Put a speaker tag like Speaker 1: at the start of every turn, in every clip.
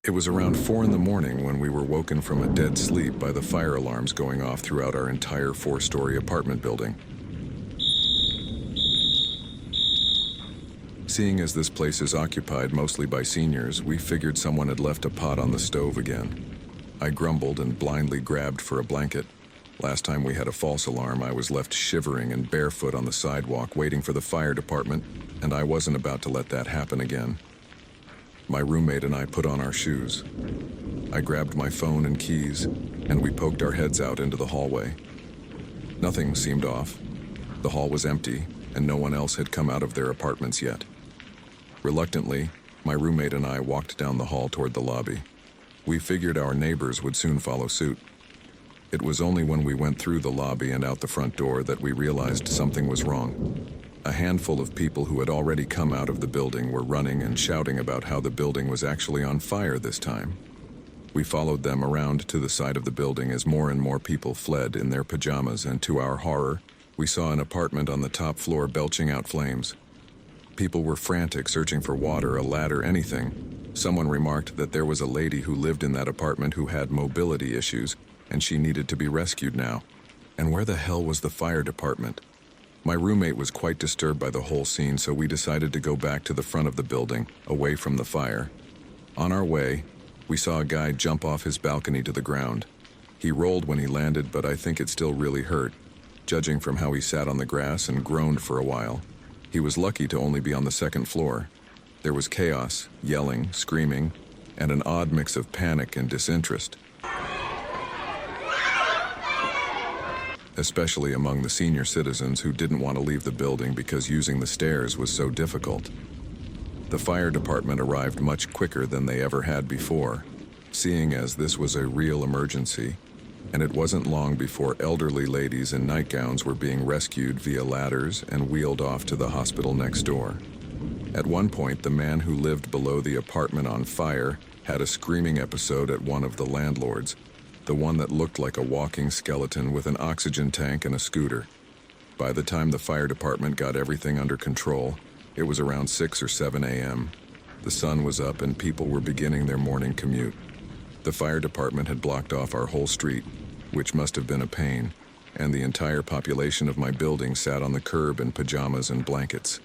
Speaker 1: It was around 4 in the morning when we were woken from a dead sleep by the fire alarms going off throughout our entire 4-story apartment building. Seeing as this place is occupied mostly by seniors, we figured someone had left a pot on the stove again. I grumbled and blindly grabbed for a blanket. Last time we had a false alarm, I was left shivering and barefoot on the sidewalk waiting for the fire department, and I wasn't about to let that happen again. My roommate and I put on our shoes. I grabbed my phone and keys, and we poked our heads out into the hallway. Nothing seemed off. The hall was empty, and no one else had come out of their apartments yet. Reluctantly, my roommate and I walked down the hall toward the lobby. We figured our neighbors would soon follow suit. It was only when we went through the lobby and out the front door that we realized something was wrong. A handful of people who had already come out of the building were running and shouting about how the building was actually on fire this time. We followed them around to the side of the building as more and more people fled in their pajamas, and to our horror, we saw an apartment on the top floor belching out flames. People were frantic, searching for water, a ladder, anything. Someone remarked that there was a lady who lived in that apartment who had mobility issues, and she needed to be rescued now. And where the hell was the fire department? My roommate was quite disturbed by the whole scene, so we decided to go back to the front of the building, away from the fire. On our way, we saw a guy jump off his balcony to the ground. He rolled when he landed, but I think it still really hurt, judging from how he sat on the grass and groaned for a while. He was lucky to only be on the second floor. There was chaos, yelling, screaming, and an odd mix of panic and disinterest, especially among the senior citizens who didn't want to leave the building because using the stairs was so difficult. The fire department arrived much quicker than they ever had before, seeing as this was a real emergency, and it wasn't long before elderly ladies in nightgowns were being rescued via ladders and wheeled off to the hospital next door. At one point, the man who lived below the apartment on fire had a screaming episode at one of the landlords, the one that looked like a walking skeleton with an oxygen tank and a scooter. By the time the fire department got everything under control, it was around 6 or 7 a.m. The sun was up and people were beginning their morning commute. The fire department had blocked off our whole street, which must have been a pain, and the entire population of my building sat on the curb in pajamas and blankets.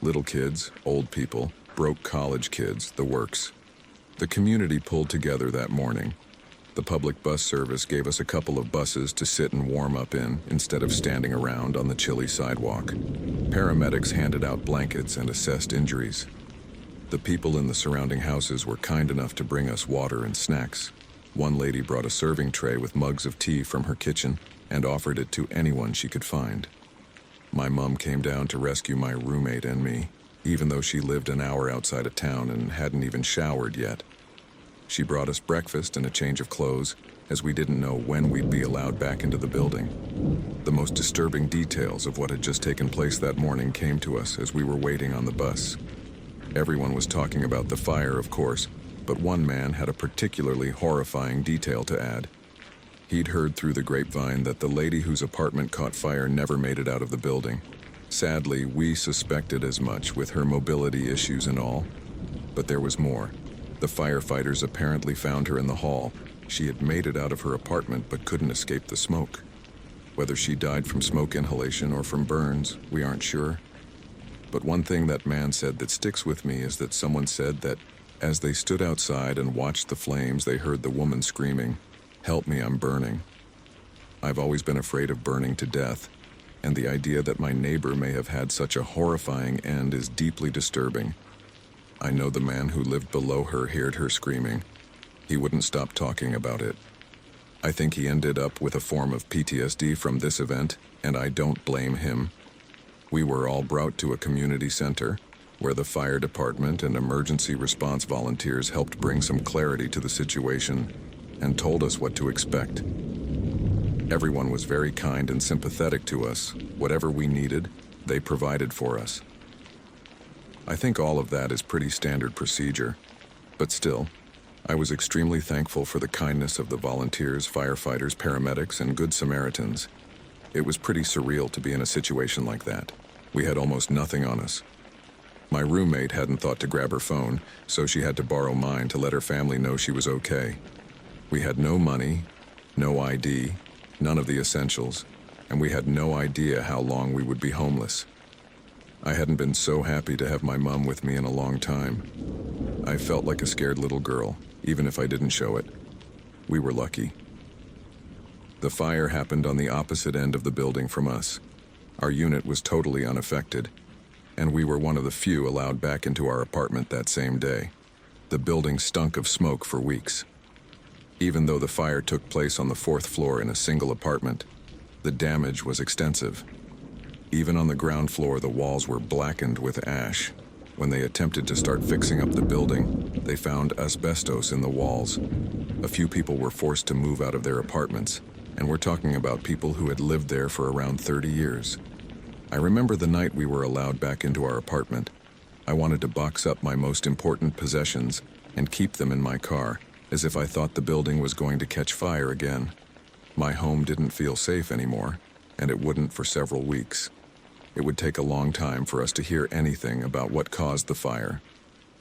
Speaker 1: Little kids, old people, broke college kids, the works. The community pulled together that morning. The public bus service gave us a couple of buses to sit and warm up in instead of standing around on the chilly sidewalk. Paramedics handed out blankets and assessed injuries. The people in the surrounding houses were kind enough to bring us water and snacks. One lady brought a serving tray with mugs of tea from her kitchen and offered it to anyone she could find. My mom came down to rescue my roommate and me, even though she lived an hour outside of town and hadn't even showered yet. She brought us breakfast and a change of clothes, as we didn't know when we'd be allowed back into the building. The most disturbing details of what had just taken place that morning came to us as we were waiting on the bus. Everyone was talking about the fire, of course, but one man had a particularly horrifying detail to add. He'd heard through the grapevine that the lady whose apartment caught fire never made it out of the building. Sadly, we suspected as much with her mobility issues and all. But there was more. The firefighters apparently found her in the hall. She had made it out of her apartment but couldn't escape the smoke. Whether she died from smoke inhalation or from burns, we aren't sure. But one thing that man said that sticks with me is that someone said that as they stood outside and watched the flames, they heard the woman screaming, "Help me, I'm burning." I've always been afraid of burning to death, and the idea that my neighbor may have had such a horrifying end is deeply disturbing. I know the man who lived below her heard her screaming. He wouldn't stop talking about it. I think he ended up with a form of PTSD from this event, and I don't blame him. We were all brought to a community center, where the fire department and emergency response volunteers helped bring some clarity to the situation and told us what to expect. Everyone was very kind and sympathetic to us. Whatever we needed, they provided for us. I think all of that is pretty standard procedure, but still, I was extremely thankful for the kindness of the volunteers, firefighters, paramedics, and Good Samaritans. It was pretty surreal to be in a situation like that. We had almost nothing on us. My roommate hadn't thought to grab her phone, so she had to borrow mine to let her family know she was okay. We had no money, no ID, none of the essentials, and we had no idea how long we would be homeless. I hadn't been so happy to have my mom with me in a long time. I felt like a scared little girl, even if I didn't show it. We were lucky. The fire happened on the opposite end of the building from us. Our unit was totally unaffected, and we were one of the few allowed back into our apartment that same day. The building stunk of smoke for weeks. Even though the fire took place on the 4th floor in a single apartment, the damage was extensive. Even on the ground floor, the walls were blackened with ash. When they attempted to start fixing up the building, they found asbestos in the walls. A few people were forced to move out of their apartments, and we're talking about people who had lived there for around 30 years. I remember the night we were allowed back into our apartment. I wanted to box up my most important possessions and keep them in my car, as if I thought the building was going to catch fire again. My home didn't feel safe anymore, and it wouldn't for several weeks. It would take a long time for us to hear anything about what caused the fire.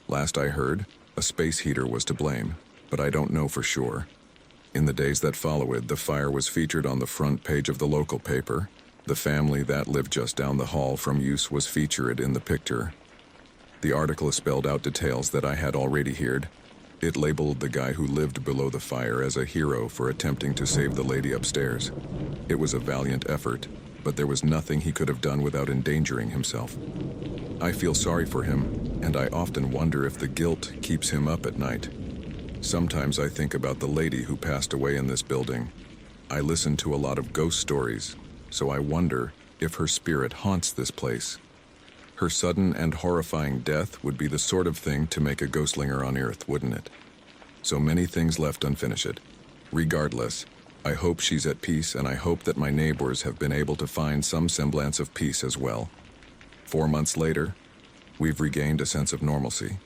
Speaker 1: Last I heard, a space heater was to blame, but I don't know for sure. In the days that followed, the fire was featured on the front page of the local paper. The family that lived just down the hall from us was featured in the picture. The article spelled out details that I had already heard. It labeled the guy who lived below the fire as a hero for attempting to save the lady upstairs. It was a valiant effort, but there was nothing he could have done without endangering himself. I feel sorry for him, and I often wonder if the guilt keeps him up at night. Sometimes I think about the lady who passed away in this building. I listen to a lot of ghost stories, so I wonder if her spirit haunts this place. Her sudden and horrifying death would be the sort of thing to make a ghostlinger on Earth, wouldn't it? So many things left unfinished. Regardless, I hope she's at peace, and I hope that my neighbors have been able to find some semblance of peace as well. 4 months later, we've regained a sense of normalcy.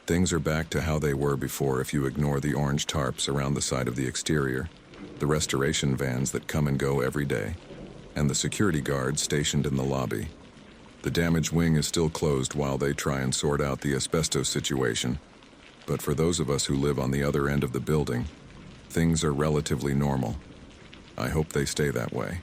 Speaker 1: Things are back to how they were before if you ignore the orange tarps around the side of the exterior, the restoration vans that come and go every day, and the security guards stationed in the lobby. The damaged wing is still closed while they try and sort out the asbestos situation, but for those of us who live on the other end of the building, things are relatively normal. I hope they stay that way.